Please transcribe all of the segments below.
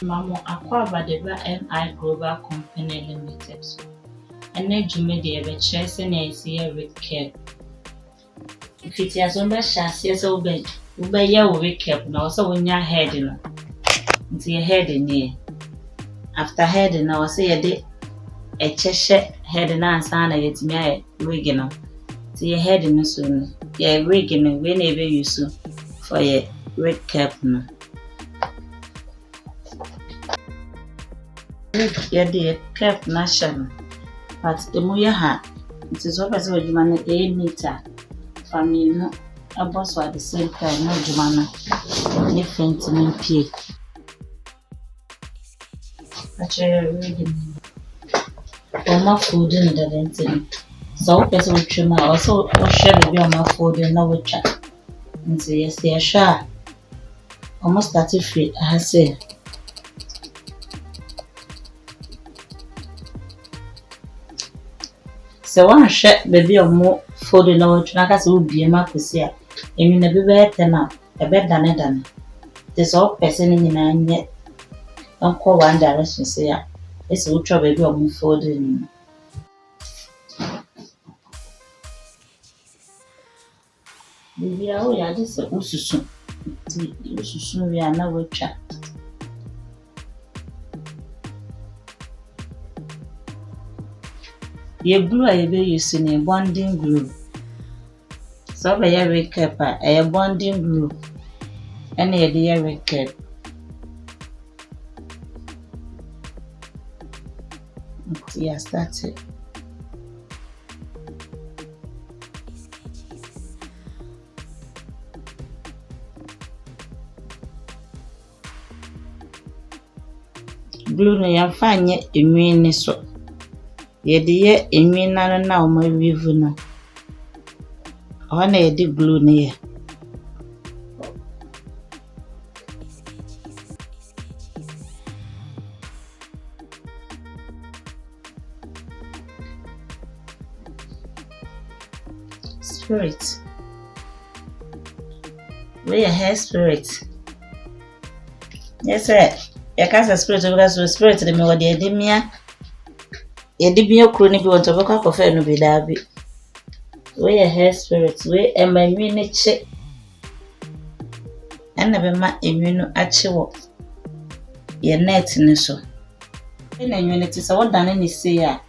Mamo Aquaba de MI Global Company Limited. And then Jumedia the chess and I see a WIG CAP. If it has on the chassis, obey your WIG CAP, and also when you're heading into your head in here. After heading, I will say a day a Cheshire head and answer, and I get me a rigging on. To your head in soon, you're rigging whenever you so for your WIG CAP. No. Yeah, CAP national, but the Muya hat, it is always what you man a meter from you, a boss at the same time, no Jumana, different to me pay. But you're reading all my food in the renting. So, person with you also share the on my food and no with chat. And say, yes, they are sure. Almost 30 feet, I say. So one shot baby or more for the no tracks will be a marquisia, and you never better now, a better than it. This all person in an yet. Don't call one direction, say, it's ultra baby or more for the baby. Oh, yeah, this is Ususun. Ususun, we are now with chat. The blue I be using a bonding glue. So by a WIG CAP, a bonding glue, and a dear WIG CAP. Yes, that's it. Glue no ya fanye immune so. Ye de immune na o ma wivu no. O na ye de glue ne ye. Spirit. We a hair spirit. Yes, sir. Ya kasa spirit because spirit de me wo de edemia. Edemia kro ni bi won to beka kofa no bi dabi. We a hair spirit, we e ma nwini che. Enna be ma enwinu ache wo. Ye net ni so. Na nwini ti se wo dane ni se ya.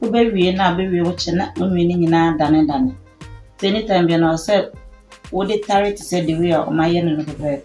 Wo be wie na be wie wo che na nwini nyina dane. Anytime you know say would it tarry to say the way or my yen no be.